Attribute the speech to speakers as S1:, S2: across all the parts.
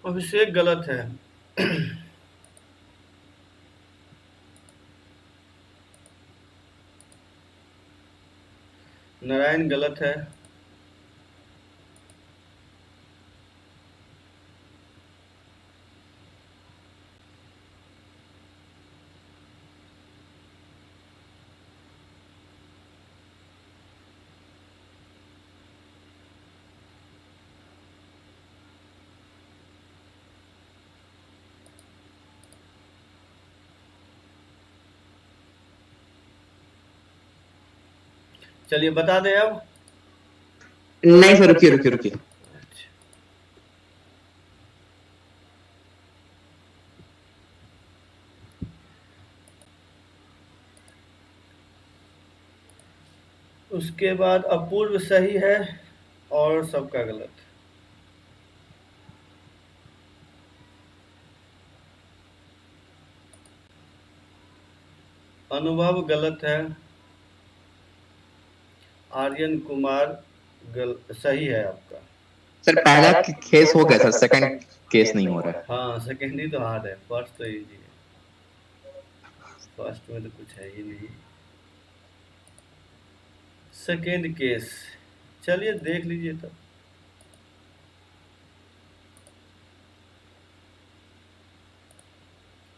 S1: अभिषेक गलत है। नारायण गलत है। चलिए बता दें अब।
S2: नहीं सर, रुकिए रुकिए रुकिए।
S1: उसके बाद अपूर्व सही है और सबका गलत। अनुभव गलत है। आर्यन कुमार सही है आपका।
S2: सर पहला केस हो गया सर, सेकंड केस नहीं हो रहा है।
S1: हाँ सेकेंड ही तो हार्ड है, फर्स्ट तो इजी है। फर्स्ट में तो कुछ है ही नहीं। सेकेंड केस चलिए देख लीजिए तब।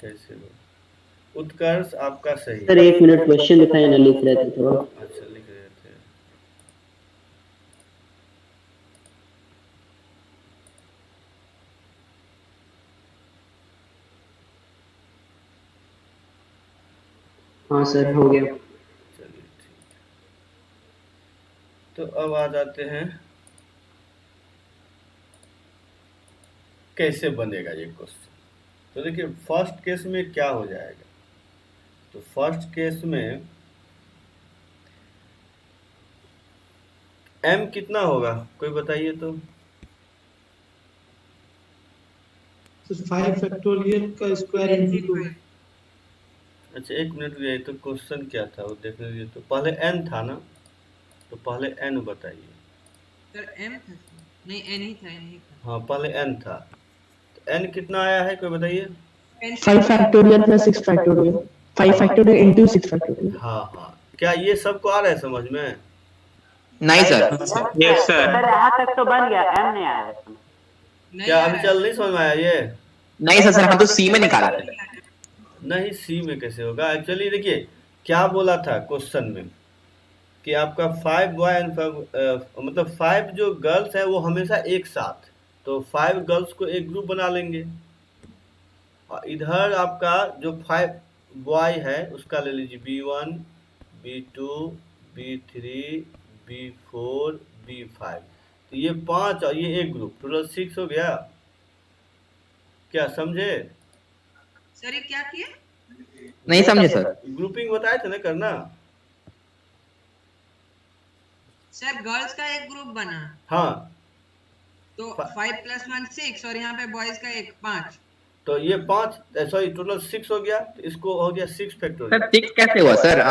S1: कैसे हो। उत्कर्ष आपका सही।
S3: सर 1 मिनट क्वेश्चन दिखाए ना, लिख रहे थे थोड़ा।
S1: अच्छा लिख रहे थे।
S3: हाँ सर हो गया।
S1: चलिए ठीक है। तो अब आ जाते हैं कैसे बनेगा ये क्वेश्चन। तो देखिए फर्स्ट केस में क्या हो जाएगा। तो फर्स्ट केस में m कितना होगा कोई बताइए तो।
S4: 5 फैक्टोरियल का स्क्वायर इंटू 2।
S1: अच्छा 1 मिनट रुकिए, तो क्वेश्चन क्या था वो देखने दीजिए। तो पहले n था ना, तो पहले n बताइए।
S5: सर m था सर। नहीं n ही था, n ही था।
S1: हाँ पहले n था। तो n कितना आया है कोई बताइए।
S4: 5 factorial plus 6 factorial, 5 factorial into 6 factorial.
S1: हाँ हाँ, क्या ये सबको आ रहा है समझ में।
S2: नहीं सर।
S6: Yes sir.
S7: सर यहाँ तक तो बन गया, m नहीं आया।
S1: क्या अभी चल नहीं समझ में आया ये।
S2: नहीं सर, हम तो सी में निकाला था।
S1: नहीं सी में कैसे होगा। एक्चुअली देखिए क्या बोला था क्वेश्चन में कि आपका 5 बॉय एंड मतलब 5 जो गर्ल्स है वो हमेशा एक साथ, तो 5 गर्ल्स को एक ग्रुप बना लेंगे। और इधर आपका जो 5 बॉय है उसका ले लीजिए B1 B2 B3 B4 B5। तो ये 5 और ये एक ग्रुप, टोटल 6 हो गया। क्या समझे।
S5: सर ये क्या किए।
S2: नहीं समझे सर।
S1: ग्रुपिंग बताए थे ना करना।
S5: सर गर्ल्स का एक ग्रुप बना,
S1: हाँ
S5: तो 5 + 1 6 और यहाँ पे बॉयज का एक 5।
S1: तो ये 5 सॉरी टोटल 6 हो गया, तो इसको हो गया 6 फैक्टोरियल।
S2: सर 6 कैसे हुआ सर।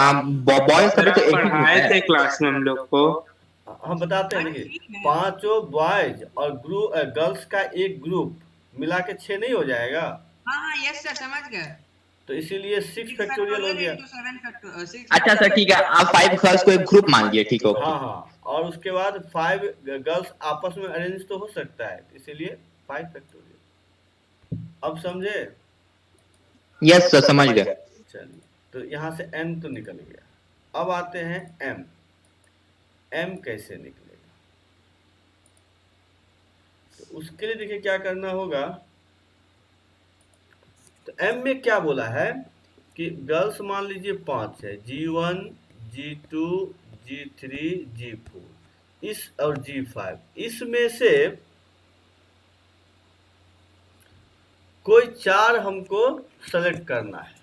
S2: बॉयज का भी तो एक ही ग्रुप
S6: पढ़ाए थे
S2: है।
S6: क्लास में हम लोग को।
S1: हम बताते हैं देखिए, पांचों बॉयज और ग्रुप गर्ल्स का एक ग्रुप मिला के 6 नहीं हो जाएगा।
S5: हाँ हाँ यस सर समझ गए।
S1: तो इसीलिए 6 फैक्टोरियल हो गया।
S2: अच्छा सर ठीक है, आप 5 गर्ल्स को एक ग्रुप मान लिए, ठीक है ओके।
S1: हाँ हाँ, और उसके बाद 5 गर्ल्स आपस में अरेंज तो हो सकता है, इसीलिए 5 फैक्टोरियल। अब समझे।
S2: यस सर समझ गए।
S1: चलिए तो यहाँ से n तो निकल गया। अब आते हैं m। m कैसे निकलेगा। तो उसके लिए देखिए क्या करना होगा। तो m में क्या बोला है कि गर्ल्स मान लीजिए 5 है, G1 G2 G3 G4 इस और G5, इसमें से कोई 4 हमको सेलेक्ट करना है,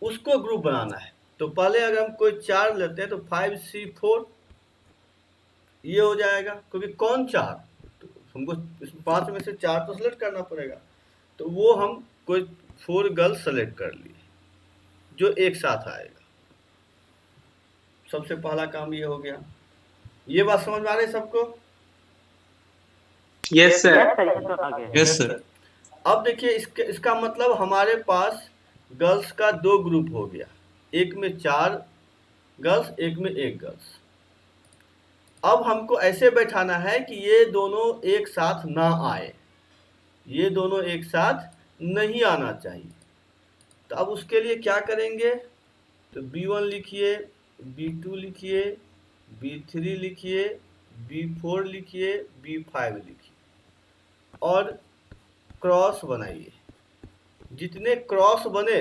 S1: उसको ग्रुप बनाना है। तो पहले अगर हम कोई 4 लेते हैं तो 5C4 ये हो जाएगा, क्योंकि कौन 4, तो हमको इस 5 में से 4 तो सेलेक्ट करना पड़ेगा। तो वो हम कोई 4 गर्ल्स सेलेक्ट कर लिए जो एक साथ आएगा। सबसे पहला काम ये हो गया। ये बात समझ में आ रही है सबको।
S6: Yes sir.
S7: यस सर, ये तो आ गया।
S6: Yes sir.
S1: अब देखिए इसका मतलब हमारे पास गर्ल्स का 2 ग्रुप हो गया, एक में 4 गर्ल्स, एक में 1 गर्ल्स। अब हमको ऐसे बैठाना है कि ये दोनों एक साथ ना आए, ये दोनों एक साथ नहीं आना चाहिए। तो अब उसके लिए क्या करेंगे, तो B1 लिखिए, B2 लिखिए, B3 लिखिए, B4 लिखिए, B5 लिखिए और क्रॉस बनाइए। जितने क्रॉस बने,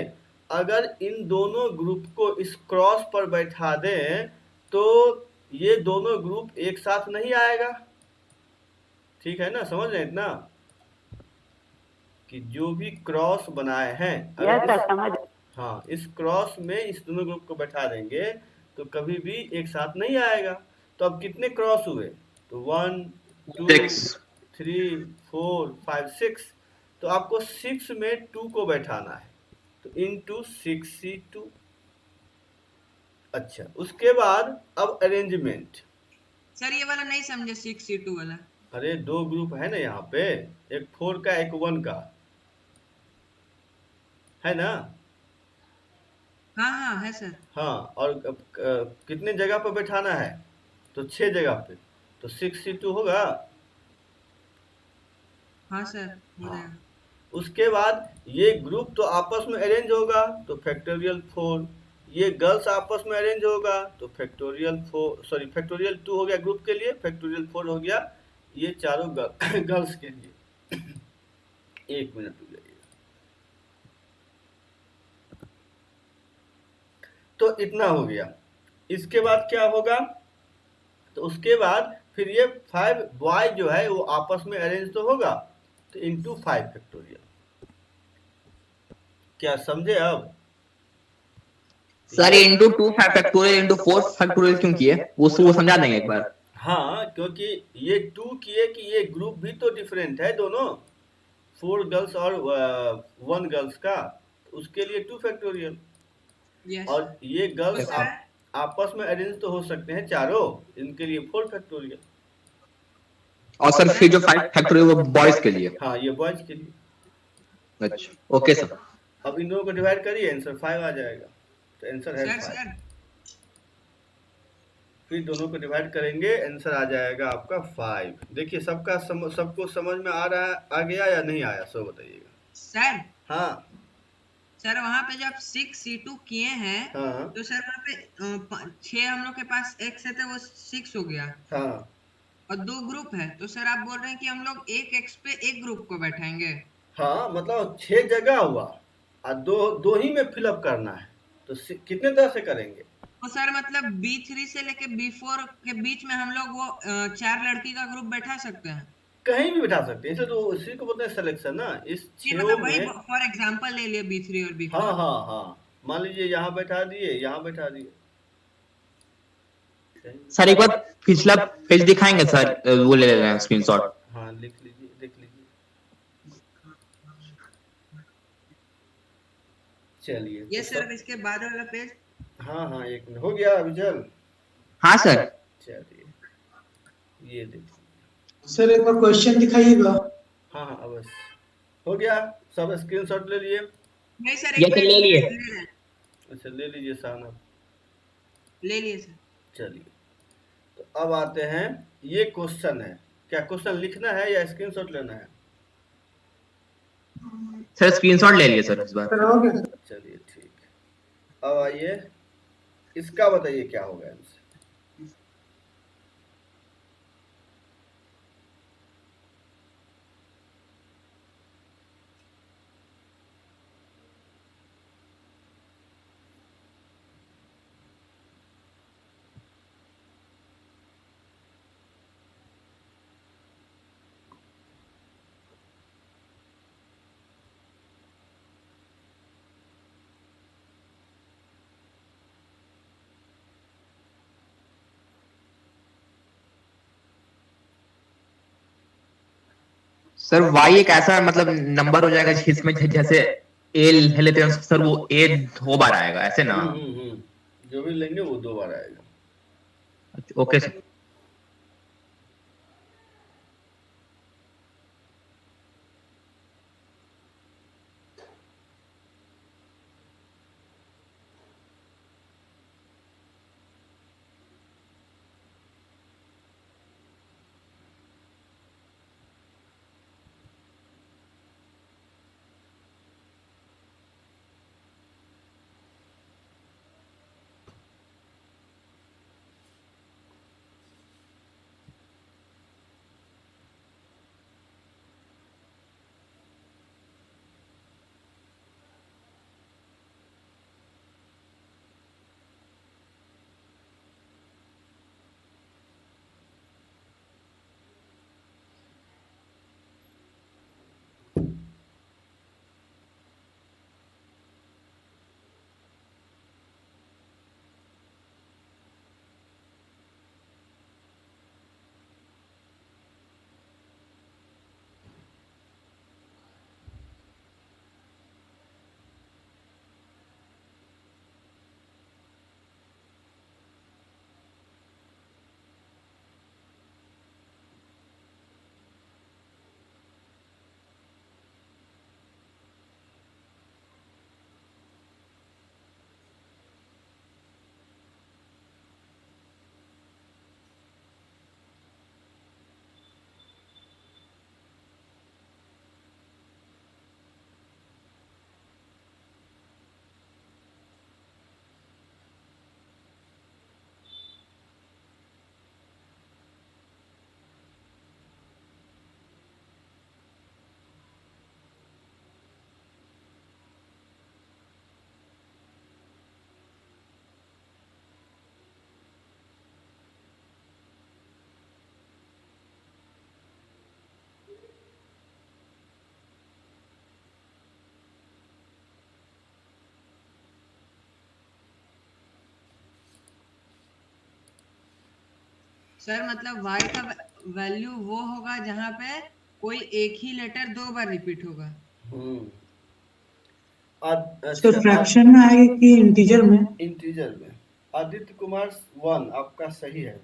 S1: अगर इन दोनों ग्रुप को इस क्रॉस पर बैठा दें तो ये दोनों ग्रुप एक साथ नहीं आएगा। ठीक है ना, समझ रहे हैं इतना, कि जो भी क्रॉस बनाए हैं
S7: यस
S1: अगर
S7: सर समझ।
S1: हाँ, इस क्रॉस में इस दोनों ग्रुप को बैठा देंगे तो कभी भी एक साथ नहीं आएगा। तो अब कितने क्रॉस हुए, तो 1 2
S2: 6
S1: 3 4 5 6, तो आपको 6 में 2 को बैठाना है, तो इंटू 6C2। अच्छा, उसके बाद अब अरेंजमेंट।
S5: सर ये वाला नहीं समझे 6C2 वाला।
S1: अरे 2 ग्रुप है ना यहाँ पे, एक 4 का एक 1 का, है ना।
S5: हाँ हाँ है सर।
S1: हाँ, और कितने जगह पर बैठाना है, तो 6 जगह पे, तो 6C2 होगा।
S5: हाँ सर हो
S1: हाँ।
S5: जाएगा।
S1: उसके बाद ये ग्रुप तो आपस में अरेंज होगा, तो फैक्टोरियल 4, ये गर्ल्स आपस में अरेंज होगा तो फैक्टोरियल 4, सॉरी फैक्टोरियल 2 हो गया ग्रुप के लिए, फैक्टोरियल 4 हो गया ये चारों गर्ल्स के लिए। 1 मिनट रुक जाइए। तो इतना हो गया। इसके बाद क्या होगा, तो उसके बाद फिर ये 5 बॉय जो है वो आपस में अरेंज तो होगा, तो इंटू 5 फैक्टोरियल। क्या समझे अब।
S2: Sir into 2 factorial into 4 factorial क्यों किए, वो समझा देंगे एक बार।
S1: हाँ, क्योंकि ये 2 किए कि ये ग्रुप भी तो डिफरेंट है दोनों, 4 गर्ल्स और 1 गर्ल्स का, तो उसके लिए 2 फैक्टोरियल।
S5: यस
S1: और ये गर्ल्स
S5: सर।
S1: आपस में अरेंज तो हो सकते हैं चारों, इनके लिए 4 फैक्टोरियल।
S2: और सर फिर जो 5 फैक्टोरियल वो बॉयज के लिए।
S1: हाँ, ये बॉयज के लिए।
S2: अच्छा ओके सर।
S1: अब इन दोनों को डिवाइड करिए, आंसर 5 आ जाएगा, तो आंसर है
S5: सर
S1: 5।
S5: सर
S1: फिर दोनों को डिवाइड करेंगे, आंसर आ जाएगा आपका 5। देखिए सबको समझ में आ रहा है, आ गया या नहीं आया, सो बताइएगा।
S5: सर
S1: हाँ
S5: सर वहाँ पे जब 6C2 किए हैं
S1: हाँ
S5: तो सर वहाँ पे 6 हम लोग के पास एक्स है तो वो 6 हो गया
S1: हाँ
S5: और 2 ग्रुप है, तो सर आप बोल रहे हैं कि हम लोग एक एक्स पे एक ग्रुप को बैठाएंगे।
S1: हाँ, मतलब 6 जगह हुआ और दो ही में फिलअप करना है, तो कितने तरह से करेंगे।
S5: तो सर मतलब B3 से लेके B4 के बीच में हम लोग वो 4 लड़की का ग्रुप बैठा सकते हैं।
S1: कहीं भी बिठा सकते हैं, इसे तो उसी को बोलते हैं सिलेक्शन ना, इस
S5: ये
S1: 6
S5: मतलब वही
S1: में।
S5: फॉर एग्जांपल ले लिए B3 और B4।
S1: हाँ हाँ हाँ, मान लीजिए यहाँ बैठा दिए, यहाँ बैठा दिए।
S2: सर एक बार पिछला पेज दिखाएंगे सर, वो ले रहे हैं स्क्रीनशॉट।
S1: हाँ लिख लीजिए, देख लीजिए। चलिए
S5: ये
S1: तो
S5: सर अब इसके बाद वाला पेज।
S1: हाँ हाँ, 1 मिनट हो गया अभी, चल
S2: हाँ सर।
S1: चलिए ये देखिए।
S8: सर एक बार क्वेश्चन दिखाइएगा।
S1: हाँ हाँ अवश्य, हो गया, सब स्क्रीनशॉट ले लिए।
S5: नहीं सर
S2: ये
S5: एक
S2: तो
S5: मिनट
S2: ले लिए।
S5: ले रहे हैं।
S1: अच्छा ले लीजिए साहब।
S5: ले लिए सर।
S1: चलिए, तो अब आते हैं, ये क्वेश्चन है, क्या क्वेश्चन लिखना है या स्क्रीनशॉट लेना है।
S2: सर स्क्रीनशॉट ले लिए सर इस बार।
S8: सर हो गया सर।
S1: चलिए ठीक है, अब आइए इसका बताइए क्या होगा आंसर।
S2: सर वाई एक ऐसा मतलब नंबर हो जाएगा जिसमें जैसे ए ले लेते हैं सर, वो ए 2 बार आएगा ऐसे ना।
S1: जो भी लेंगे वो 2 बार आएगा।
S2: Okay sir.
S5: सर मतलब y का वैल्यू वो होगा जहाँ पे कोई एक ही लेटर 2 बार रिपीट होगा।
S1: हम्म
S8: सर
S1: अच्छा
S8: फ्रैक्शन में आएगा कि इंटीजर में?
S1: इंटीजर में। आदित्य कुमार 1 आपका सही है।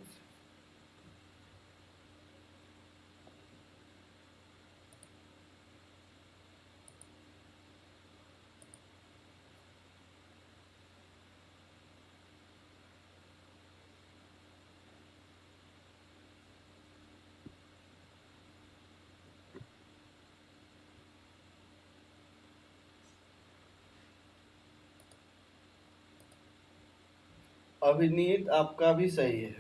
S1: अभिनीत आपका भी सही है।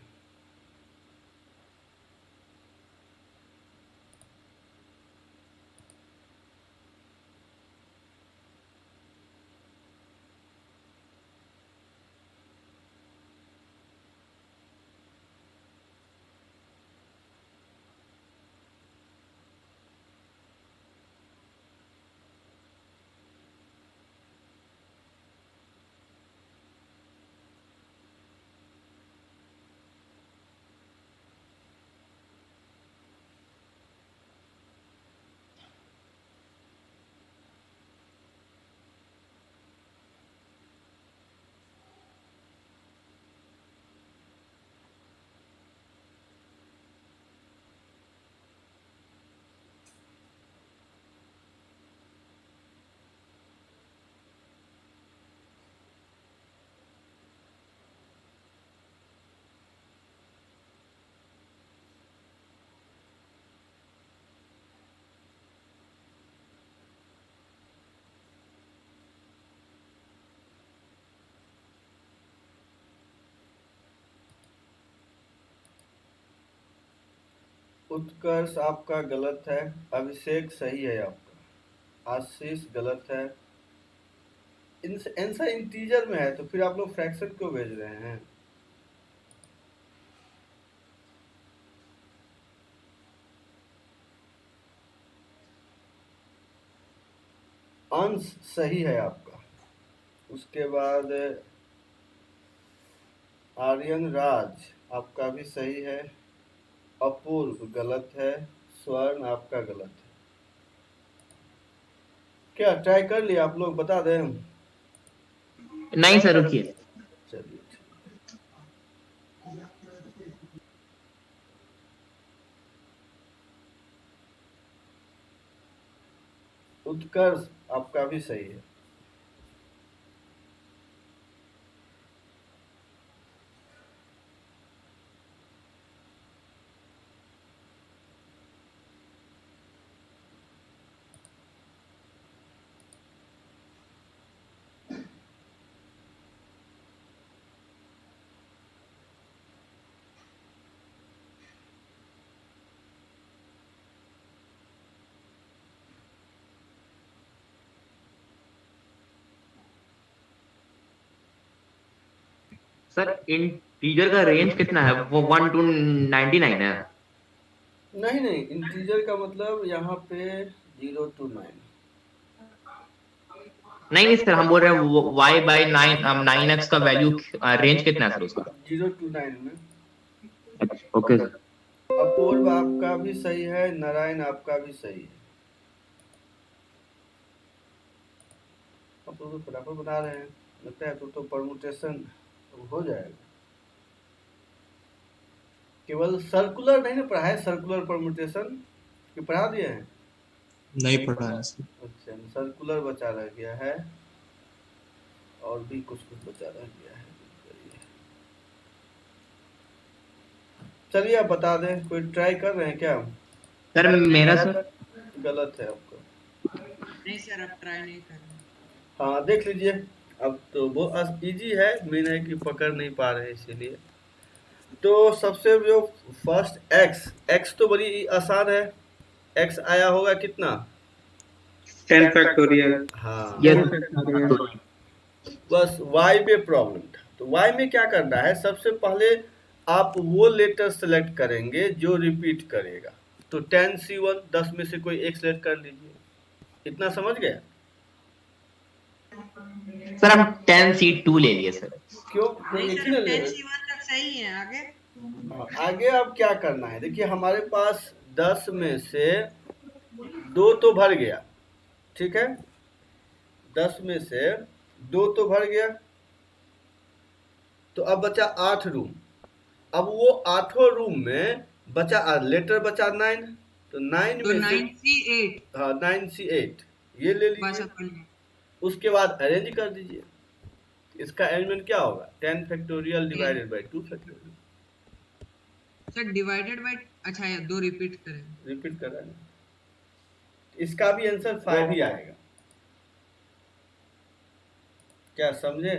S1: उत्कर्ष आपका गलत है। अभिषेक सही है आपका। आशीष गलत है। आंसर इंटीजर में है तो फिर आप लोग फ्रैक्शन क्यों भेज रहे हैं? अंश सही है आपका। उसके बाद आर्यन राज आपका भी सही है। अपूर्व गलत है। स्वर्ण आपका गलत है। क्या ट्राई कर लिया आप लोग? बता दें?
S2: नहीं सर रुकिए।
S1: चलिए उत्कर्ष आपका भी सही है।
S2: सर इंटीजर का रेंज कितना है? वो 1 to 99 है।
S1: नहीं नहीं, इंटीजर का मतलब यहाँ पे 0 to 9।
S2: नहीं नहीं सर, हम बोल रहे हैं y बाई 9x का वैल्यू रेंज कितना है सर उसका?
S1: 0 to 9 में।
S2: अच्छा ओके सर।
S1: अपूर्व आपका भी सही है। नारायण आपका भी सही है। अपूर्व फटाफट बना रहे हैं, लगता है तो परमुटेशन हो जाएगा। केवल सर्कुलर नहीं ना पढ़ा है? सर्कुलर परमुटेशन कि पढ़ा दिए हैं?
S9: नहीं पढ़ा है सर।
S1: अच्छा, सर्कुलर बचा रह गया है और भी कुछ कुछ बचा रह गया है। चलिए आप बता दें। कोई ट्राई कर रहे हैं क्या?
S2: सर मेरा सर
S1: गलत है आपका।
S5: नहीं सर अब ट्राई नहीं कर रहे।
S1: हाँ देख लीजिए। अब तो बहुत इजी है, मेन है कि पकड़ नहीं पा रहे इसीलिए। तो सबसे जो फर्स्ट एक्स तो बड़ी आसान है। एक्स आया होगा कितना?
S6: 10 फैक्टोरियल।
S1: हाँ,
S2: यस।
S1: बस वाई पे प्रॉब्लम था। तो वाई में क्या करना है? सबसे पहले आप वो लेटर सेलेक्ट करेंगे जो रिपीट करेगा। तो 10C1 10 में से कोई एक सेलेक्ट कर लीजिए। इतना समझ गए?
S2: सर हम 10C2 ले लिए सर।
S1: क्यों? कोई
S5: नहीं
S1: एक ही
S5: सर
S1: ना ले?
S5: 10C1 तक सही है, आगे
S1: आगे अब क्या करना है, देखिए हमारे पास 10 में से 2 तो भर गया, ठीक है, 10 में से 2 तो भर गया, तो अब बचा 8 रूम। अब वो 8 रूम में बचा लेटर बचा 9, तो 9
S5: तो
S1: में से
S5: 9C8
S1: हाँ 9C8 ये ले
S5: बस
S1: लीजिए।
S5: अपन ने।
S1: उसके बाद अरेंज कर दीजिए, इसका अरेंजमेंट क्या होगा, 10 factorial
S5: 10
S1: divided by 2 factorial,
S5: sir divided by, अच्छा ये 2 रिपीट करेंगे।
S1: रिपीट कर रहा है, इसका भी आंसर 5 ही आएगा। क्या समझे?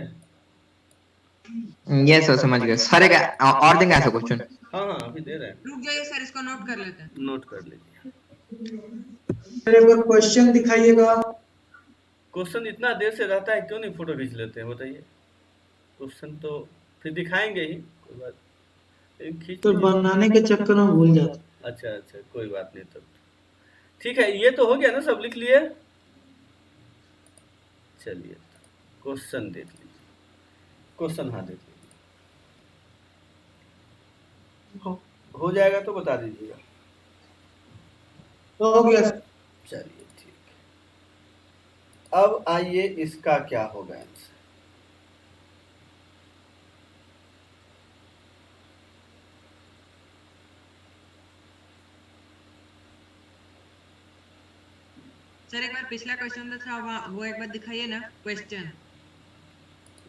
S2: ये सर समझ गए सर। एक और देंगे ऐसा क्वेश्चन?
S1: हाँ हाँ अभी दे रहे हैं,
S5: रुक जाइए सर, इसको नोट कर लेते हैं।
S1: नोट कर लीजिए।
S8: सर एक बार क्वेश्चन दिखाइएगा।
S1: क्वेश्चन इतना देर से रहता है, क्यों नहीं फोटो खींच लेते हैं बताइए? क्वेश्चन तो फिर दिखाएंगे ही, कोई बात नहीं, खींच
S8: तो
S1: लीजिए।
S8: बनाने के चक्कर में भूल जाता।
S1: अच्छा अच्छा कोई बात नहीं, तब ठीक है, ये तो हो गया ना, सब लिख लिए? चलिए क्वेश्चन देख लीजिए, क्वेश्चन हाँ देख लीजिए, हो जाएगा तो बता दीजिएगा।
S8: तो हो गया सर।
S1: चलिए ठीक, अब आइए इसका क्या होगा आंसर।
S5: सर एक बार पिछला क्वेश्चन था वो एक बार दिखाइए ना क्वेश्चन।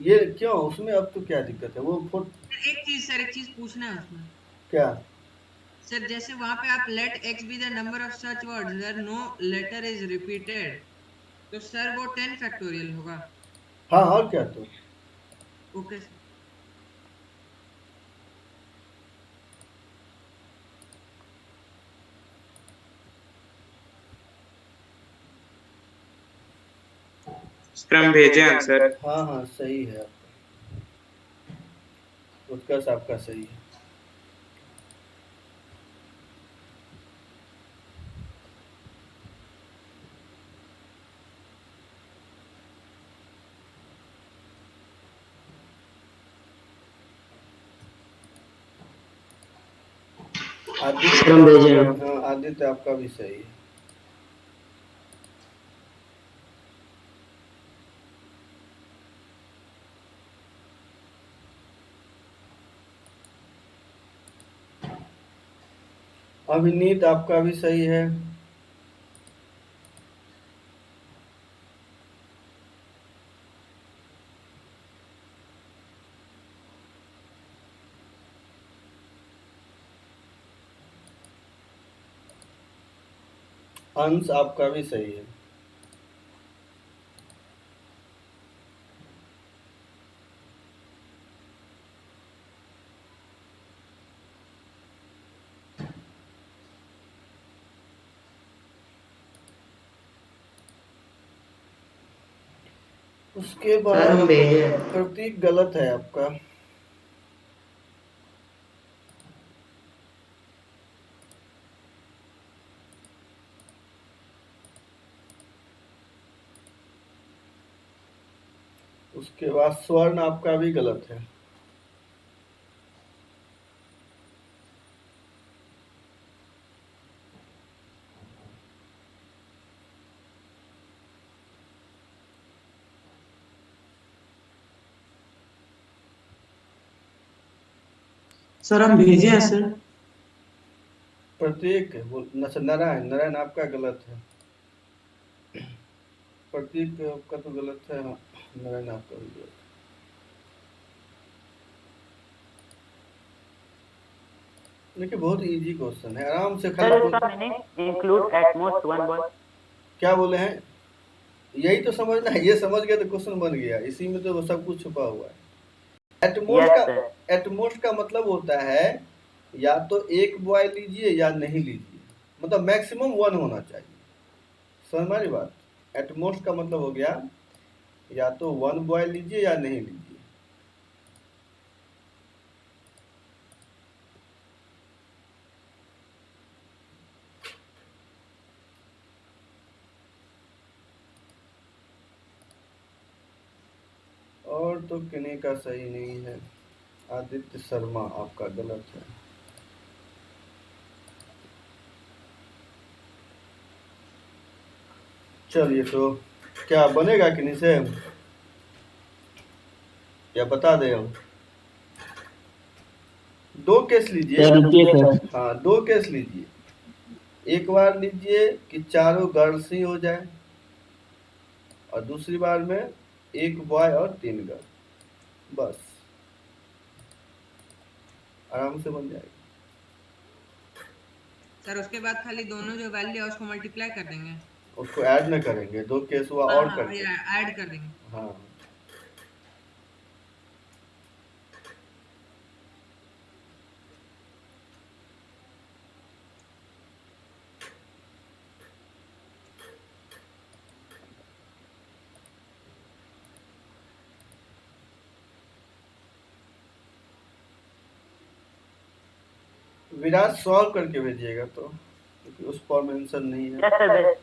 S1: ये क्यों, उसमें अब तो क्या दिक्कत है, वो
S5: सर एक चीज पूछना है उसमें।
S1: क्या?
S5: सर जैसे वहां पे आप let x be the number of such words where no letter is repeated, तो सर वो 10 फैक्टोरियल होगा।
S1: हाँ और क्या, तो
S5: ओके सर।
S6: सर हम भेजे आंसर।
S1: हाँ हाँ सही है आपका, उत्कर्ष आपका सही है।
S3: सर हम भेजे हैं।
S1: हाँ आदित्य आपका भी सही है। अभिनीत आपका भी सही है। अंश आपका भी सही है। उसके
S3: सर
S1: बाद
S3: हम भेजे हैं।
S1: प्रतीक गलत है आपका। उसके बाद स्वर्ण आपका भी गलत है।
S8: सर हम भेजे हैं सर।
S1: प्रतीक वो नारायण, नारायण आपका गलत है। प्रतीक आपका तो गलत है, हाँ नारायण आपका भी गलत है। देखिए बहुत इजी क्वेश्चन है, आराम से
S7: सर
S1: खाली।
S7: इसका meaning include at most one boy.
S1: क्या बोले हैं? यही तो समझना है, ये समझ गए तो क्वेश्चन बन गया, इसी में तो सब कुछ छुपा हुआ है। एटमोस्ट
S7: Yes,
S1: का
S7: sir.
S1: एटमोस्ट का मतलब होता है या तो एक बॉय लीजिए या नहीं लीजिए, मतलब मैक्सिमम 1 होना चाहिए। समझ हमारी बात? एटमोस्ट का मतलब हो गया या तो 1 बॉय लीजिए या नहीं लीजिए। और तो किन्हीं का सही नहीं है। आदित्य शर्मा आपका गलत है। चलिए, तो क्या बनेगा कि नहीं से, या बता दें हम? 2 केस लीजिए।
S3: सर रुकिए सर।
S1: हाँ, 2 केस लीजिए। एक बार लीजिए कि चारों गर्ल्स ही हो जाए, और दूसरी बार में 1 बॉय और 3 गर्ल, बस आराम से बन जाएगा।
S5: सर उसके बाद खाली दोनों जो वैल्यू है उसको मल्टीप्लाई कर देंगे।
S1: उसको ऐड न करेंगे, 2 केस हुआ
S5: हाँ
S1: और
S5: हाँ
S1: करके।
S5: ऐड कर देंगे।
S1: हाँ, विराट सॉल्व करके भेजिएगा, तो क्योंकि उस पर मेंशन नहीं है।
S7: Yes sir.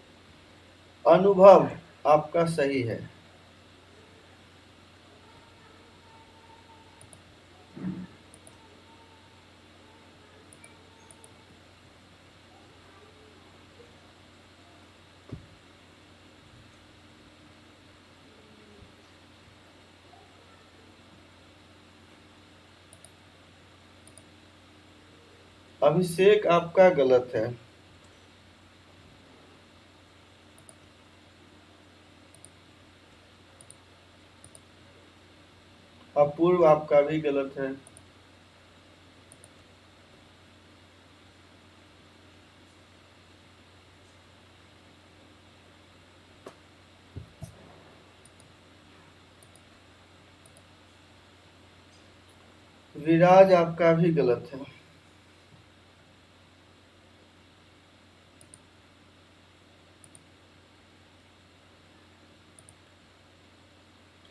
S1: अनुभव आपका सही है। अभिषेक आपका गलत है। अपूर्व आपका भी गलत है। विराज आपका भी गलत है।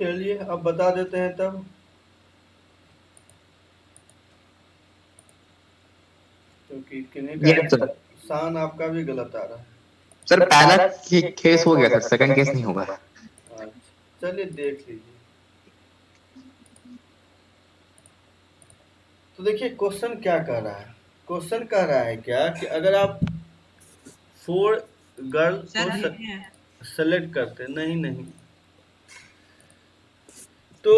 S1: चलिए, अब बता देते हैं तब। क्योंकि किन्हीं
S2: यस
S1: का
S2: सर।
S1: शान आपका भी गलत आ रहा है।
S2: सर पहला केस हो गया सर, सेकंड केस नहीं होगा।
S1: अच्छा, चलिए देख लीजिए। तो देखिए क्वेश्चन क्या कह रहा है। क्वेश्चन कह रहा है क्या कि अगर आप 4 गर्ल
S5: सर
S1: को
S5: भेजे हैं।
S1: सेलेक्ट करते, नहीं, तो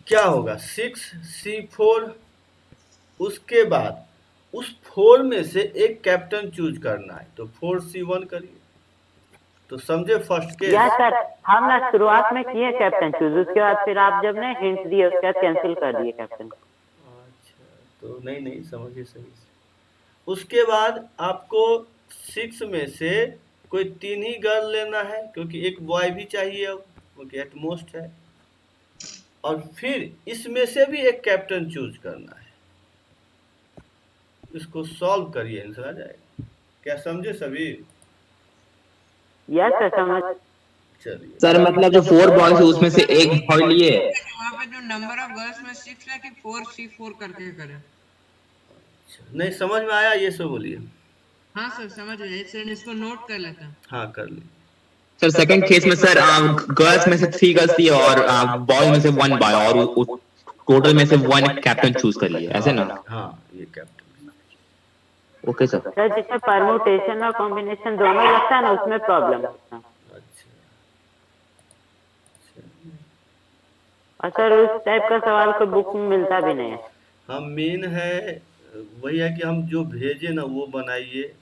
S1: क्या होगा, 6C4, उसके बाद उस 4 में से एक कैप्टन चूज करना है, तो 4C1 करिए। तो समझे फर्स्ट केस?
S7: यस सर, हम ना शुरुआत में किए कैप्टन चूज, उसके बाद फिर आप जब ने हिंट दिए उसके बाद कैंसिल कर दिए कैप्टन।
S1: अच्छा, तो नहीं समझिए सही से। उसके बाद आपको 6 में से कोई 3 ही गर्ल लेना है, क्योंकि एक बॉय भी चाहिए अब, क्योंकि एट मोस्ट है। और फिर इसमें से भी एक कैप्टन चूज करना है। इसको सॉल्व करिए, आंसर आ जाएगा। क्या समझे सभी?
S7: यस सर समझ।
S1: चलिए
S2: सर मतलब जो 4 बॉयज है उसमें से एक बॉय लिए।
S5: वहाँ पे जो नंबर ऑफ गर्ल्स में 6 है कि 4C4 करके करें।
S1: नहीं समझ में आया, ये सब बोलिए।
S5: हाँ सर समझ गए, सर इसको नोट कर लेते हैं।
S1: हाँ, कर ली।
S2: सर सेकंड केस में सर गर्ल्स में से 3 गर्ल्स थी और बॉयज में से 1 बॉय, और टोटल में से 1 कैप्टन चूज कर लिया, ऐसे ना?
S1: हाँ, ये कैप्टन।
S2: Okay sir.
S7: सर जिसमें परमुटेशन और कॉम्बिनेशन दोनों लगता है ना उसमें प्रॉब्लम है।
S1: अच्छा,
S7: और सर उस टाइप का सवाल कोई बुक में मिलता भी नहीं है।
S1: हाँ, मेन है वही है कि हम जो भेजे ना वो बनाइए,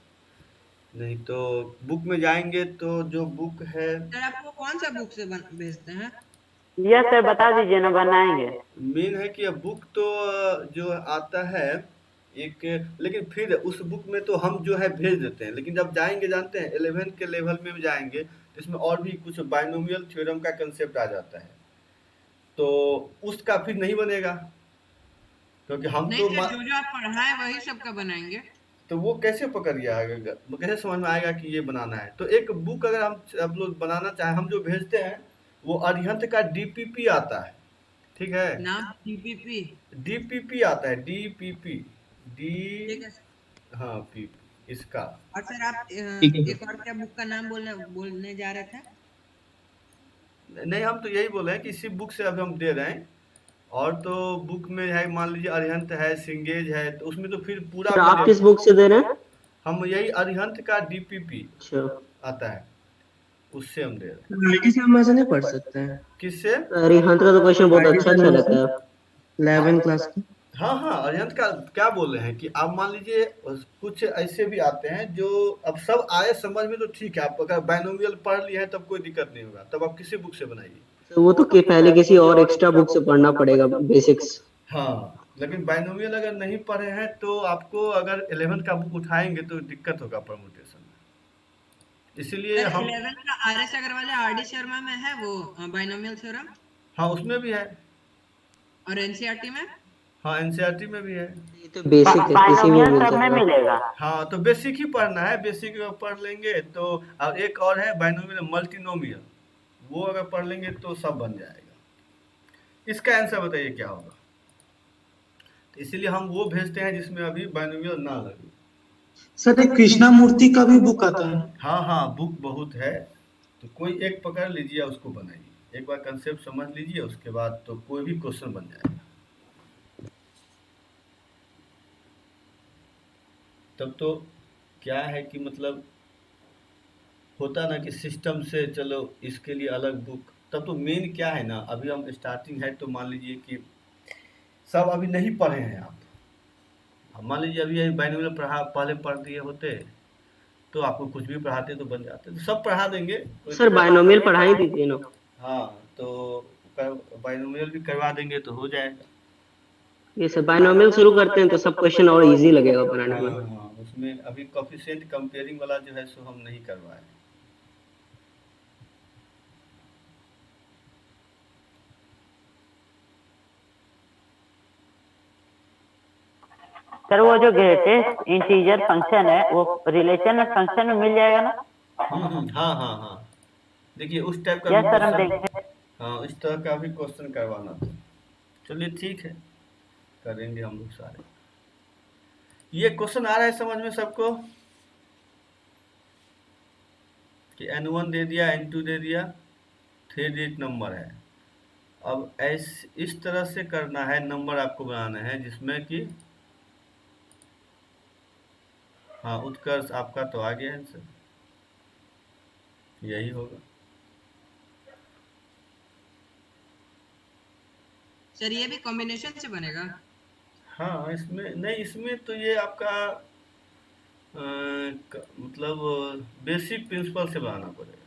S1: नहीं तो बुक में जाएंगे तो जो बुक है।
S5: सर आपको कौन सा बुक से भेजते हैं?
S7: यस सर बता दीजिए ना, बनाएंगे।
S1: मेन है कि अब बुक तो जो आता है एक, लेकिन फिर उस बुक में तो हम जो है भेज देते हैं, लेकिन जब जाएंगे जानते हैं 11 के लेवल में जाएंगे तो इसमें और भी कुछ बाइनोमियल थ्योरम का कंसेप्ट आ जाता है, तो उसका फिर नहीं बनेगा, क्योंकि हम
S5: नहीं
S1: तो
S5: सर, जो आप पढ़ाए वही सबका बनाएंगे।
S1: तो वो कैसे पकड़ आएगा, वो कैसे समझ में आएगा कि ये बनाना है। तो एक बुक अगर हम लोग बनाना चाहें, हम जो भेजते हैं वो अरिहंत का डीपीपी आता है, ठीक है?
S5: नाम डीपीपी।
S1: डीपीपी आता है, डीपीपी, डी,
S5: ठीक है।
S1: हाँ, पीपी इसका।
S5: और सर आप
S2: ठीक है।
S5: एक और क्या बुक का नाम बोलने जा रहे थे?
S1: नहीं, हम तो यही बोले हैं कि इसी बुक से अभी हम दे रहे हैं, और तो बुक में है, मान लीजिए अरिहंत है, सिंगेज है, तो उसमें तो फिर पूरा
S3: सर आप
S1: मिलेगा।
S3: किस बुक से दे रहे हैं?
S1: हम यही अरिहंत का डीपीपी
S3: अच्छा,
S1: आता है, उससे हम दे रहे हैं।
S10: आईटी से हम ऐसे नहीं पढ़ सकते हैं।
S1: किससे?
S3: अरिहंत का तो क्वेश्चन बहुत अच्छा अच्छा रहता है।
S10: 11 क्लास की।
S1: हाँ, अरिहंत का क्या बोल रहे हैं कि आप मान लीजिए कुछ ऐसे भी आते हैं जो अब सब आए समझ में, तो ठीक है, आप अगर बाइनोमियल पढ़ लिए हैं तब कोई दिक्कत नहीं होगा, तब आप किसी बुक से बनाइए।
S3: तो वो तो पहले किसी और एक्स्ट्रा बुक से पढ़ना पड़ेगा बेसिक्स।
S1: हाँ, लेकिन बाइनोमियल अगर नहीं पढ़े हैं तो आपको अगर 11th का बुक उठाएंगे तो दिक्कत होगा परमुटेशन में, इसीलिए
S5: सर
S1: हम
S5: 11 का आर.एस. अग्रवाल या आर.डी. शर्मा में है वो बाइनोमियल थ्योरम,
S1: हाँ उसमें भी है,
S5: और एनसीईआरटी में?
S1: हाँ एनसीईआरटी में भी है।
S4: ये तो बेसिक है, किसी में
S7: बाइनोमियल
S4: मिल
S7: सब में
S4: जाएगा।
S7: मिलेगा।
S1: हाँ तो बेसिक ही पढ़ना है, बेसिक पढ़ लेंगे तो। और एक और है बाइनोमियल मल्टीनोमियल, वो अगर पढ़ लेंगे तो सब बन जाएगा। इसका आंसर बताइए क्या होगा? तो इसीलिए हम वो भेजते हैं जिसमें अभी बाइनोमियल ना लगे।
S8: सर एक कृष्णा मूर्ति का भी बुक आता है।
S1: हाँ बुक बहुत है, तो कोई एक पकड़ लीजिए, उसको बनाइए, एक बार कंसेप्ट समझ लीजिए, उसके बाद तो कोई भी क्वेश्चन बन जाएगा। तब तो क्या है कि मतलब होता ना कि सिस्टम से चलो इसके लिए अलग बुक, तब तो मेन क्या है ना, अभी हम स्टार्टिंग है तो मान लीजिए कि सब अभी नहीं पढ़े हैं आप। अब मान लीजिए अभी यही बाइनोमियल पहले पढ़ दिए होते तो आपको कुछ भी पढ़ाते तो बन जाते, तो सब पढ़ा देंगे।
S3: सर बाइनोमियल पढ़ा ही दीजिए ना।
S1: हाँ तो बाइनोमियल भी करवा देंगे तो हो जाएगा।
S3: ये सर बाइनोमियल शुरू करते हैं तो सब क्वेश्चन और इजी लगेगा बनाने में।
S1: हाँ उसमें अभी कोफिशिएंट कंपेयरिंग वाला जो है सो हम नहीं करवाए।
S7: सर वो जो ग्रेटेस्ट इंटीजर फंक्शन है वो रिलेशन फंक्शन में मिल जाएगा ना?
S1: हाँ देखिए उस टाइप का
S7: यस
S1: भी
S7: सर, हम
S1: क्वेश्चन,
S7: देखें।
S1: हाँ इस तरह का भी क्वेश्चन करवाना था। चलिए ठीक है, करेंगे हम लोग सारे। ये क्वेश्चन आ रहा है समझ में सबको कि n1 दे दिया, n2 दे दिया, 3 डिजिट नंबर है। अब इस तरह से करना है, नंबर आपको बनाना है जिसमें कि हाँ उत्कर्ष आपका तो आ गया आंसर, यही होगा।
S5: सर ये भी कॉम्बिनेशन से बनेगा?
S1: हाँ इसमें नहीं, इसमें तो ये आपका मतलब बेसिक प्रिंसिपल से बनाना पड़ेगा,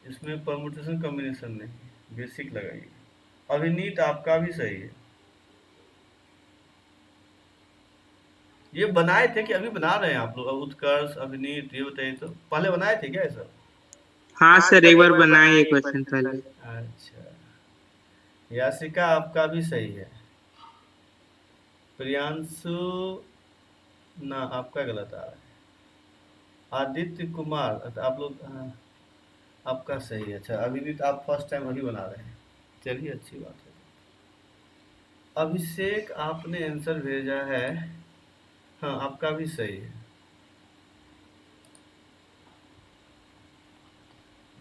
S1: इसमें परमुटेशन कॉम्बिनेशन नहीं, बेसिक लगाइए। अभिनीत आपका भी सही है, ये बनाए थे कि अभी बना रहे हैं आप लोग? उत्कर्ष अभिनीत ये बताइए, तो पहले बनाए थे क्या ये सब?
S6: हाँ सर, एक बार बनाए ये क्वेश्चन पहले।
S1: अच्छा, यासिका आपका भी सही है। प्रियांशु ना, आपका गलत आ रहा है। आदित्य कुमार, अच्छा आप लोग आपका सही है। अच्छा अभिनीत आप फर्स्ट टाइम अभी बना रहे हैं, चलिए अच्छी बात है। अभिषेक आपने आंसर भेजा है, हाँ आपका भी सही है।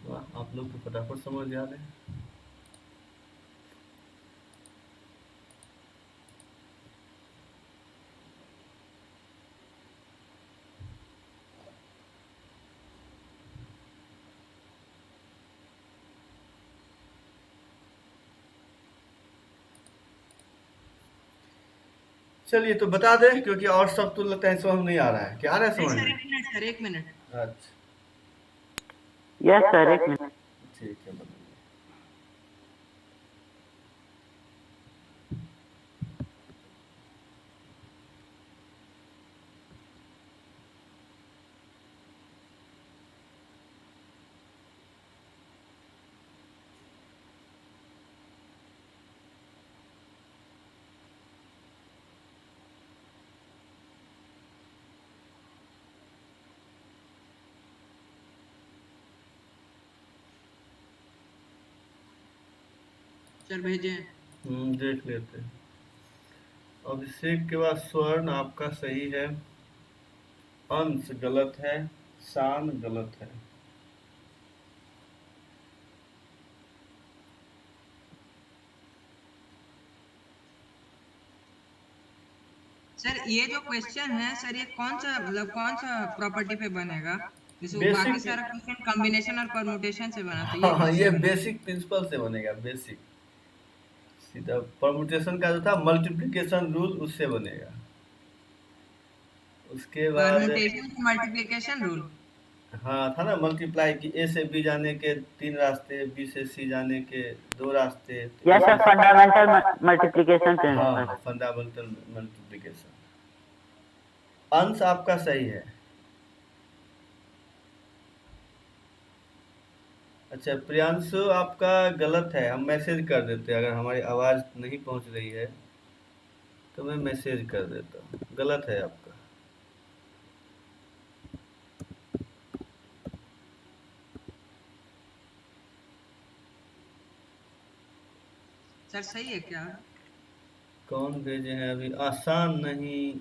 S1: वाह, आप लोग तो फटाफट समझ जा रहे हैं। चलिए तो बता दें, क्योंकि और सब तो लगता है समझ नहीं आ रहा है। क्या आ रहा है
S5: नहीं
S1: समझ
S5: सर,
S1: में?
S5: 1 मिनट सर, 1 मिनट।
S1: अच्छा
S7: यस सर, एक मिनट।
S1: ठीक है, बताइए।
S5: सर भेजे।
S1: देख लेते हैं। अभिषेक के बाद स्वर्ण आपका सही है, अंश गलत है, शान गलत है।
S5: सर ये जो क्वेश्चन है सर, ये कौन सा प्रॉपर्टी पे बनेगा? जैसे वो
S1: बेसिक
S5: बाकी सारा क्वेश्चन कॉम्बिनेशन और परम्यूटेशन से बना, तो
S1: हाँ,
S5: किससे
S1: ये
S5: बनेगा?
S1: बेसिक प्रिंसिपल से बनेगा। बेसिक सीधा परमुटेशन का जो था मल्टीप्लिकेशन रूल, उससे बनेगा। उसके बाद
S5: परम्यूटेशन मल्टीप्लिकेशन रूल।
S1: हाँ था ना, मल्टीप्लाई की ए से बी जाने के 3 रास्ते, बी से सी जाने के 2 रास्ते। तो
S7: yes sir, fundamental multiplication principle.
S1: हाँ, फंडामेंटल मल्टीप्लिकेशन। अंश आपका सही है। अच्छा, प्रियांशु आपका गलत है। हम मैसेज कर देते हैं, अगर हमारी आवाज़ नहीं पहुंच रही है तो मैं मैसेज कर देता हूँ। गलत है आपका।
S5: सर सही है क्या?
S1: कौन भेजे हैं अभी? आसान नहीं,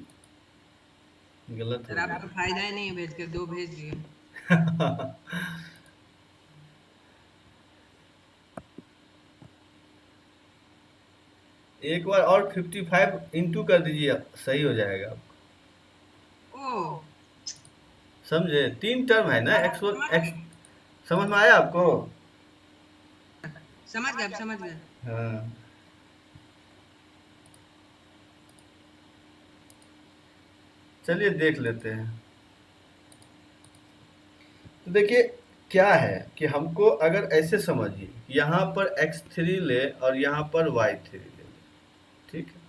S1: गलत हो
S5: सर आपका फायदा ही नहीं है भेज के, 2 भेज दिए।
S1: गया। एक बार और 55 इंटू कर दीजिए, सही हो जाएगा आपको।
S5: ओ
S1: समझे? 3 टर्म है ना, x1 x। समझ में आया आपको?
S5: समझ गए, अब समझ गए।
S1: हाँ, चलिए देख लेते हैं। तो देखिए क्या है कि हमको अगर ऐसे समझिए, यहाँ पर x3 ले और यहाँ पर y3 ले, ठीक है?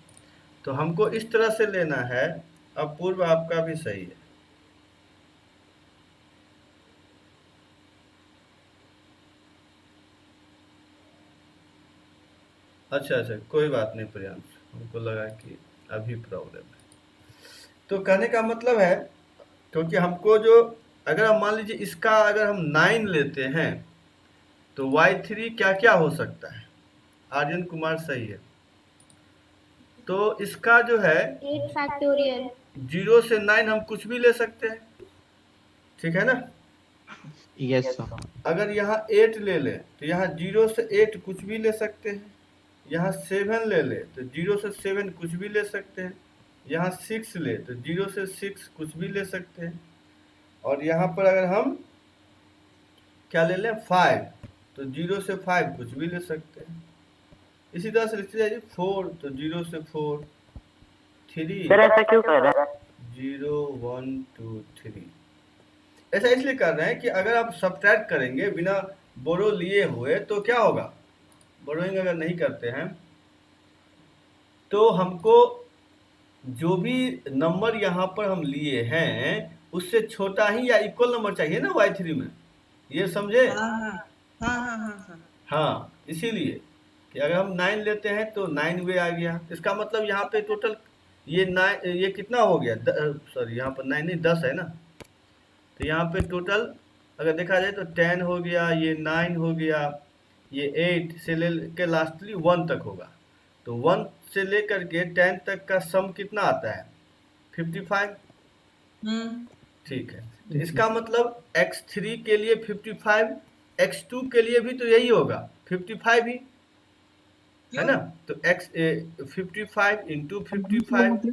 S1: तो हमको इस तरह से लेना है। अब पूर्व आपका भी सही है। अच्छा अच्छा, कोई बात नहीं प्रियांश, हमको लगा कि अभी प्रॉब्लम है। तो कहने का मतलब है, क्योंकि हमको जो, अगर हम मान लीजिए इसका अगर हम 9 लेते हैं तो y3 क्या क्या हो सकता है? आर्यन कुमार सही है। तो इसका जो है
S11: 8 फैक्टोरियल।
S1: 0 से 9 हम कुछ भी ले सकते हैं, ठीक है ना?
S2: Yes sir.
S1: अगर यहाँ 8 ले लें तो यहाँ 0 से 8 कुछ भी ले सकते हैं। यहाँ 7 ले ले तो 0 से 7 कुछ भी ले सकते हैं। यहाँ 6 ले तो 0 से 6 कुछ भी ले सकते हैं। और यहाँ पर अगर हम क्या ले लें 5, तो 0 से 5 कुछ भी ले सकते हैं। इसी तरह से लिखते जाइए 4, तो 0 से 4, 3,
S7: सर ऐसा क्यों कर रहा है?
S1: 0 1 2 3। ऐसा इसलिए कर रहे हैं कि अगर आप सब्ट्रैक्ट करेंगे बिना बोरो लिए हुए तो क्या होगा, बोरोइंग अगर नहीं करते हैं तो हमको जो भी नंबर यहाँ पर हम लिए हैं उससे छोटा ही या इक्वल नंबर चाहिए ना y3 में। ये समझे? हाँ, इसीलिए कि अगर हम 9 लेते हैं तो 9 वे आ गया। इसका मतलब यहाँ पे टोटल ये 9, ये कितना हो गया? सॉरी, यहाँ पर 9 नहीं 10 है ना। तो यहाँ पे टोटल अगर देखा जाए तो 10 हो गया, ये 9 हो गया, ये 8 से लेकर लास्टली 1 तक होगा। तो 1 से लेकर के 10 तक का सम कितना आता है? 55। ठीक है, तो इसका मतलब x3 के लिए 55, x2 के लिए भी तो यही होगा 55 ही, है ना? तो 55 इंटू 55,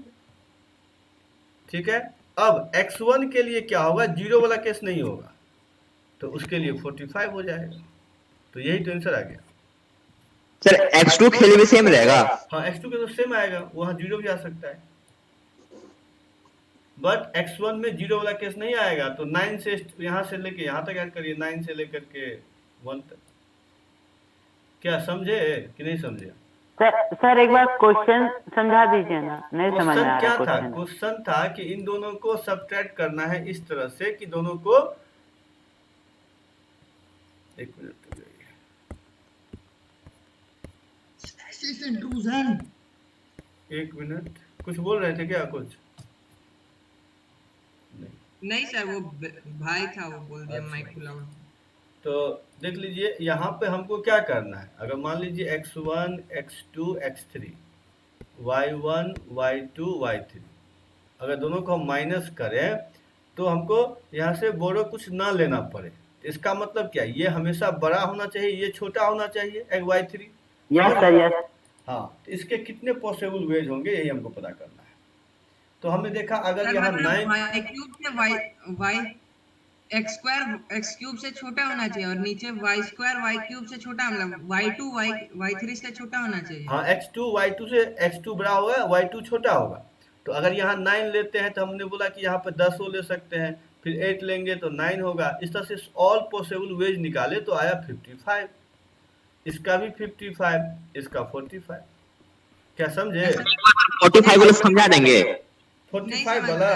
S1: ठीक है। अब x1 के लिए क्या होगा? 0 वाला केस नहीं होगा, तो उसके लिए 45 हो जाएगा। तो यही तो आंसर आ गया
S2: सर। x2 के लिए भी सेम रहेगा?
S1: हाँ, x2 के तो सेम आएगा, वहाँ 0 भी आ सकता है, बट x1 में 0 वाला केस नहीं आएगा। तो 9 से यहाँ से लेके यहाँ तक ऐड करिए, 9 से लेकर के 1 तक। क्या समझे कि नहीं समझे?
S7: सर एक बार क्वेश्चन समझा दीजिए ना, नहीं समझ में
S1: क्वेश्चन
S7: आ
S1: क्या
S7: रहा
S1: था?
S7: क्वेश्चन।
S1: क्वेश्चन था कि इन दोनों को सब्ट्रैक्ट करना है इस तरह से कि दोनों को, एक मिनट हो जाइए, एक मिनट, कुछ बोल रहे थे क्या? कुछ
S5: नहीं सर, वो भाई था, वो बोल दिया माइक खुला हुआ।
S1: तो देख लीजिए यहाँ पे हमको क्या करना है। अगर मान लीजिए x1 x2 x3 y1 y2 y3, अगर दोनों को हम माइनस करें तो हमको यहाँ से बोरो कुछ ना लेना पड़े। इसका मतलब क्या? ये हमेशा बड़ा होना चाहिए, ये छोटा होना चाहिए y3।
S7: Yes sir, yes.
S1: हाँ, तो इसके कितने पॉसिबल वेज होंगे यही हमको पता करना है। तो हमने देखा अगर
S5: सर
S1: यहाँ
S5: मतलब
S1: 9
S5: y क्यूब से y x square x cube से छोटा होना चाहिए और नीचे y स्क्वायर y क्यूब से छोटा, मतलब y2 y3 से छोटा होना चाहिए।
S1: हाँ x2 y2 से x2 बड़ा होगा, y2 छोटा होगा। तो अगर यहाँ 9 लेते हैं तो हमने बोला कि यहाँ पे 10 ले सकते हैं, फिर 8 लेंगे तो 9 होगा। इस तरह से ऑल पॉसिबल वेज निकाले तो आया 55। इसका भी 55, इसका 45। क्या समझे?
S2: 45 वाला समझा देंगे।
S1: 45 वाला,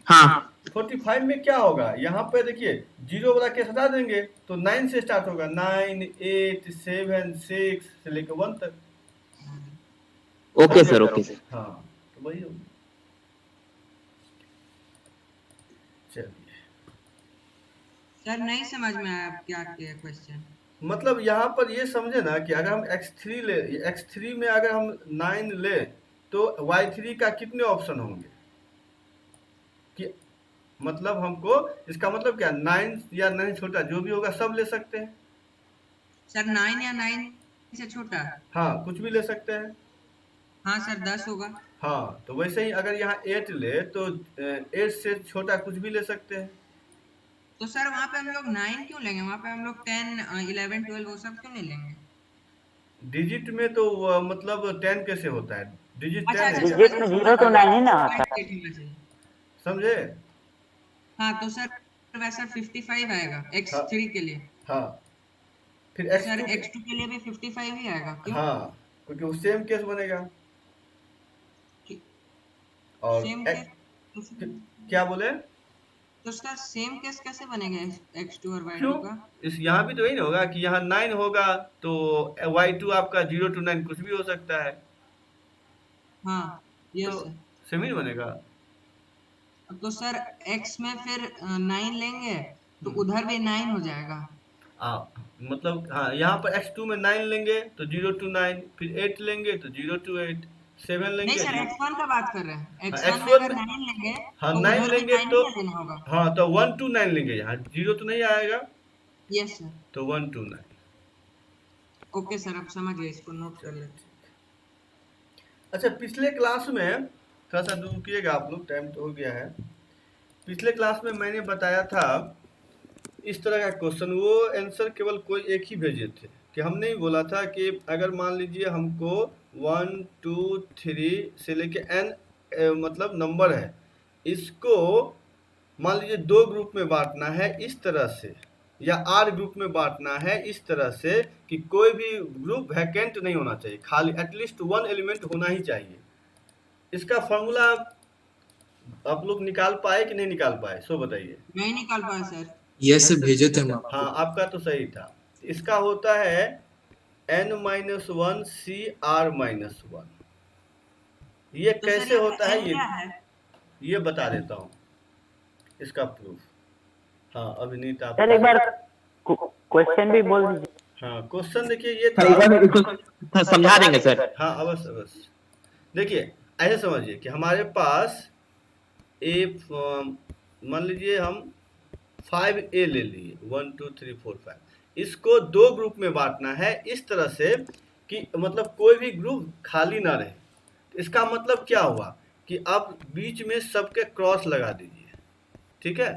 S2: हाँ
S1: 45 में क्या होगा, यहाँ पे देखिए 0 वाला केस हटा देंगे तो 9 से स्टार्ट होगा, 9 8 7 6 से लेकर 1 तक।
S2: Okay sir, okay sir.
S1: हाँ तो वही होगा। चलिए,
S5: सर नहीं समझ में आया आप क्या किया क्वेश्चन।
S1: मतलब यहाँ पर ये समझे ना कि अगर हम x3 में अगर हम 9 ले तो y3 का कितने ऑप्शन होंगे, कि मतलब हमको इसका मतलब क्या, 9 या 9 छोटा जो भी होगा सब ले सकते हैं।
S5: सर 9 या 9 से छोटा?
S1: हाँ कुछ भी ले सकते हैं।
S5: हाँ सर 10 होगा।
S1: हाँ तो वैसे ही अगर यहाँ 8 ले तो 8 से छोटा कुछ भी ले सकते हैं।
S5: तो सर वहाँ पे हम लोग 9 क्यों लेंगे, वहाँ पे हम लोग 10 11 12 वो सब क्यों नहीं लेंगे?
S1: डिजिट में तो मतलब 10 कैसे होता है, डिजिट 10 है।
S7: डिजिट में 0 तो 9 ही ना आता।
S1: समझे?
S5: हाँ तो सर वैसा 55 आएगा x3 के लिए।
S1: हाँ फिर
S5: सर
S1: x2
S5: x2 के लिए भी 55 ही आएगा क्यों?
S1: हाँ क्योंकि वो सेम केस बनेगा। और
S5: सेम केस
S1: क्या बोले?
S5: तो उसका सेम केस कैसे बनेगा x2 और y2
S1: क्यों?
S5: का?
S1: इस यहाँ भी तो वही ना होगा कि यहाँ 9 होगा तो y2 आपका 0 to 9 कुछ भी हो सकता है।
S5: हाँ यस
S1: तो
S5: सर।
S1: सेम ही बनेगा।
S5: तो सर x में फिर 9 लेंगे तो उधर भी 9 हो जाएगा।
S1: मतलब हाँ यहाँ पर x2 में 9 लेंगे तो 0 to 9, फिर 8 लेंगे तो 0 to 8, 7 लेंगे।
S5: नहीं सर x1 का बात कर रहे हैं, x1 में
S1: x1
S5: अगर 9 लेंगे
S1: हाँ
S5: तो
S1: 9
S5: उधर भी
S1: लेंगे
S5: 9
S1: तो
S5: ही लेना होगा।
S1: हाँ तो 1 to 9 लेंगे, यहाँ 0 तो नहीं आएगा।
S5: Yes sir.
S1: तो 1 to 9।
S5: ओके सर अब समझ गए, इसको नोट कर लेते।
S1: अच्छा पिछले क्लास में थोड़ा सा रुकिएगा आप लोग, टाइम तो हो गया है। पिछले क्लास में मैंने बताया था इस तरह का क्वेश्चन, वो आंसर केवल कोई एक ही भेजे थे, कि हमने ही बोला था कि अगर मान लीजिए हमको 1 2 3 से लेके n मतलब नंबर है, इसको मान लीजिए 2 ग्रुप में बांटना है इस तरह से, या r ग्रुप में बांटना है इस तरह से कि कोई भी ग्रुप वैकेंट नहीं होना चाहिए, खाली एटलीस्ट 1 एलिमेंट होना ही चाहिए। इसका फॉर्मूला आप लोग निकाल पाए कि नहीं निकाल पाए, सो बताइए।
S5: नहीं निकाल पाया सर।
S9: यस भेजे थे हम
S1: हाँ आपका तो सही था। इसका होता है n-1 CR-1। ये
S5: तो
S1: कैसे
S5: सर
S1: होता है
S5: n क्या है?
S1: ये बता देता हूँ इसका प्रूफ। हाँ अभिनीत आप
S7: सर एक बार क्वेश्चन भी बोल दीजिए।
S1: हाँ क्वेश्चन देखिए ये
S2: सर एक बार इसको समझा देंगे सर।
S1: हाँ अवश्य अवश्य। देखिए ऐसे समझिए कि हमारे पास मान लीजिए हम 5A ले लिए, 1 2 3 4 5, इसको 2 ग्रुप में बांटना है इस तरह से कि मतलब कोई भी ग्रुप खाली ना रहे। इसका मतलब क्या हुआ कि आप बीच में सबके क्रॉस लगा दीजिए, ठीक है,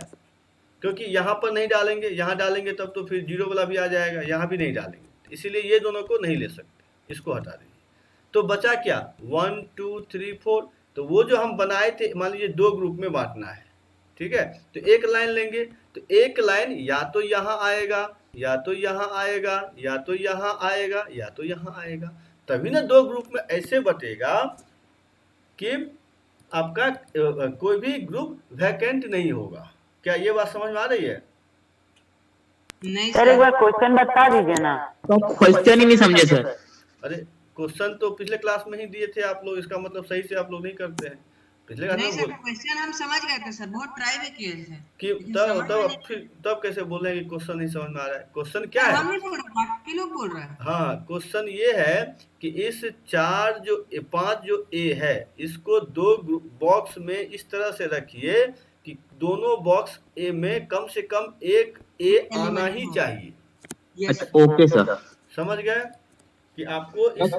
S1: क्योंकि यहाँ पर नहीं डालेंगे, यहाँ डालेंगे तब तो फिर 0 वाला भी आ जाएगा, यहाँ भी नहीं डालेंगे, इसीलिए ये दोनों को नहीं ले सकते, इसको हटा दीजिए। तो बचा क्या 1 2 3 4, तो वो जो हम बनाए थे मान लीजिए 2 ग्रुप में बांटना है, ठीक है, तो एक लाइन लेंगे, तो एक लाइन या तो यहाँ आएगा या तो यहाँ आएगा या तो यहाँ आएगा या तो यहाँ आएगा, तभी ना 2 ग्रुप में ऐसे बटेगा कि आपका कोई भी ग्रुप वैकेंट नहीं होगा। क्या ये बात समझ में आ रही है?
S5: नहीं
S7: सर एक बार क्वेश्चन बता दीजिए ना।
S2: तो क्वेश्चन ही नहीं समझे सर।
S1: अरे क्वेश्चन तो पिछले क्लास में ही दिए थे आप लोग, इसका मतलब सही से आप लोग नहीं करते हैं। पिछले क्लास
S5: नहीं
S1: में
S5: सर
S1: बोल
S5: क्वेश्चन हम समझ गए थे सर, बहुत ट्राई भी किए थे
S1: कि
S5: लेकिन समझ में नहीं।
S1: तब कैसे बोल रहे हैं कि क्वेश्चन नहीं समझ में आ रहा है? क्वेश्चन क्या
S5: हम
S1: है?
S5: नहीं बोल रहे, बाकी लोग बोल रहे हैं।
S1: हाँ क्वेश्चन ये है कि इस 5 जो ए है इसको 2 बॉक्स में इस तरह से रखिए कि दोनों बॉक्स ए में कम से कम एक ए आना ही चाहिए।
S5: यस
S2: अच्छा ओके सर।
S1: समझ गए कि आपको इस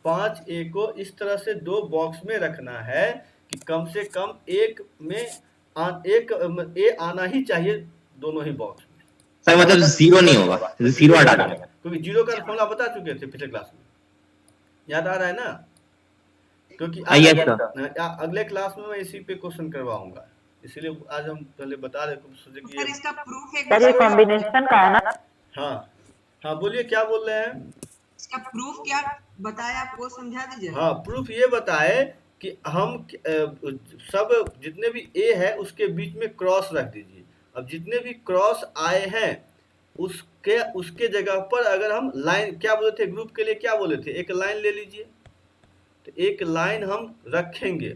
S1: 5A को इस तरह से 2 बॉक्स में रखना है कि कम से कम एक में एक ए आना ही चाहिए दोनों ही बॉक्स में।
S2: सर मतलब जीरो नहीं होगा, जीरो हटा देंगे।
S1: क्योंकि जीरो का फॉर्मूला बता चुके थे पिछले क्लास में, याद आ रहा है ना? क्योंकि अगले क्लास में मैं इसी पे क्वेश्चन करवाऊंगा, इसलिए आज हम पहले बता रहे सोचे कि
S5: सर इसका प्रूफ एक
S7: सर ये कॉम्बिनेशन का है ना?
S1: हाँ हाँ बोलिए क्या बोल रहे हैं?
S5: इसका प्रूफ क्या बताया आप वो समझा दीजिए।
S1: हाँ प्रूफ ये बताए कि हम सब जितने भी ए है उसके बीच में क्रॉस रख दीजिए। अब जितने भी क्रॉस आए हैं उसके जगह पर अगर हम लाइन, क्या बोले थे ग्रुप के लिए, क्या बोले थे, एक लाइन ले लीजिए। तो एक लाइन हम रखेंगे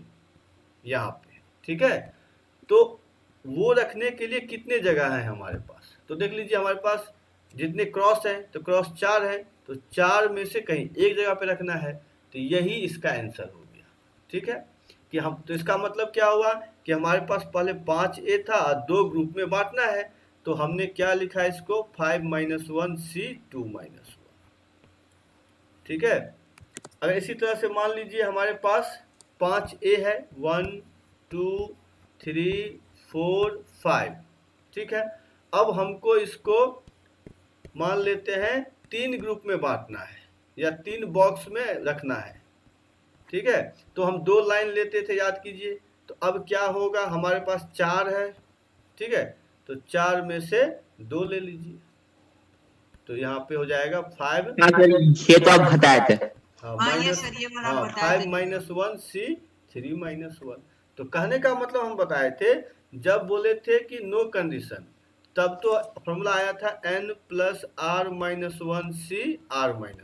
S1: यहाँ पे, ठीक है? तो वो रखने के लिए कितने जगह है हमारे पास? तो देख लीजिए हमारे पास जितने क्रॉस है तो क्रॉस 4 है, तो 4 में से कहीं एक जगह पे रखना है। तो यही इसका आंसर हो गया, ठीक है? कि हम, तो इसका मतलब क्या हुआ कि हमारे पास पहले 5 ए था और 2 ग्रुप में बांटना है, तो हमने क्या लिखा है इसको 5 - 1 C 2 - 1, ठीक है? अगर इसी तरह से मान लीजिए हमारे पास 5 ए है, 1 2 3 4 5, ठीक है? अब हमको इसको मान लेते हैं 3 ग्रुप में बांटना है या 3 बॉक्स में रखना है, ठीक है? तो हम 2 लाइन लेते थे, याद कीजिए। तो अब क्या होगा, हमारे पास 4 है, ठीक है? तो 4 में से 2 ले लीजिए, तो यहाँ पे हो जाएगा 5।
S2: ये तो आप घटाए थे।
S5: हाँ ये सर ये वाला बताया
S1: 5 - 1 C 3 - 1। तो कहने का मतलब हम बताए थे, जब बोले थे कि नो कंडीशन, तब तो फॉर्मूला आया था n + r - 1 C r - 1।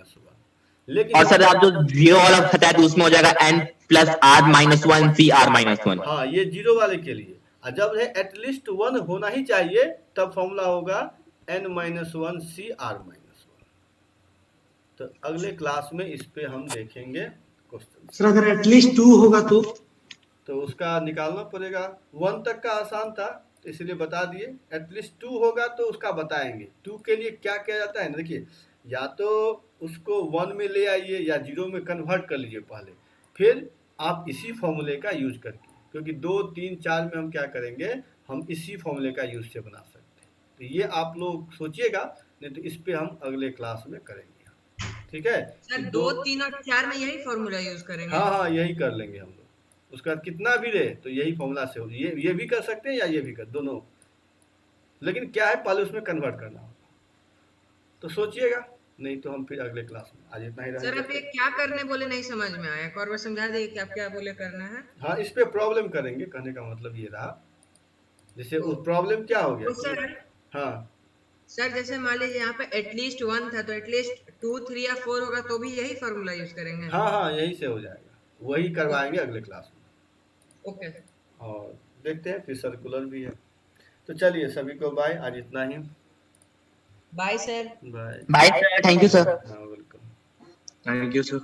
S1: लेकिन
S2: और सर आप जो जीरो वाला बताया तो उसमें हो जाएगा n + r - 1 C r - 1।
S1: हाँ ये जीरो वाले के लिए, और जब है एटलीस्ट 1 होना ही चाहिए, तब फॉर्मूला होगा n - 1 C r - 1। तो अगले क्लास में इस पे हम देखेंगे क्वेश्चन।
S8: सर अगर एटलीस्ट 2 होगा तो
S1: उसका निकालना पड़ेगा। 1 तक का आसान था इसलिए बता दिए, एटलीस्ट 2 होगा तो उसका बताएंगे। 2 के लिए क्या किया जाता है ना, देखिए या तो उसको 1 में ले आइए या 0 में कन्वर्ट कर लीजिए पहले, फिर आप इसी फॉर्मूले का यूज करके, क्योंकि 2 3 4 में हम क्या करेंगे, हम इसी फॉर्मूले का यूज से बना सकते हैं। तो ये आप लोग सोचिएगा, नहीं तो इस पे हम अगले क्लास में करेंगे, ठीक है?
S5: सर 2 3 और 4 में यही फॉर्मूला यूज करेंगे।
S1: हाँ यही कर लेंगे हम लोग। उसके बाद कितना भी रहे तो यही फॉर्मूला से हो, ये भी कर सकते हैं या ये भी कर, दोनों। लेकिन क्या है, पहले उसमें कन्वर्ट करना होगा। तो सोचिएगा, नहीं तो हम फिर अगले क्लास में, आज इतना ही
S5: सर
S1: रहेगा।
S5: अब ये क्या करने बोले नहीं समझ में आया, एक और बार समझा दीजिए क्या क्या बोले करना है।
S1: हाँ इस पे प्रॉब्लम करेंगे, कहने का मतलब ये रहा। जैसे उस प्रॉब्लम क्या हो गया,
S5: सर
S1: हाँ
S5: सर जैसे मान लीजिए यहाँ पे एटलीस्ट 1 था, तो एटलीस्ट 2 3 या 4 होगा तो भी यही फॉर्मूला यूज करेंगे।
S1: हाँ यही से हो जाएगा, वही करवाएंगे अगले क्लास में।
S5: ओके
S1: और देखते हैं, फिर सर्कुलर भी है। तो चलिए सभी को बाय, आज इतना ही।
S5: Bye sir.
S1: Bye
S2: bye, thank you sir.
S1: हाँ वेलकम।
S6: Thank you sir.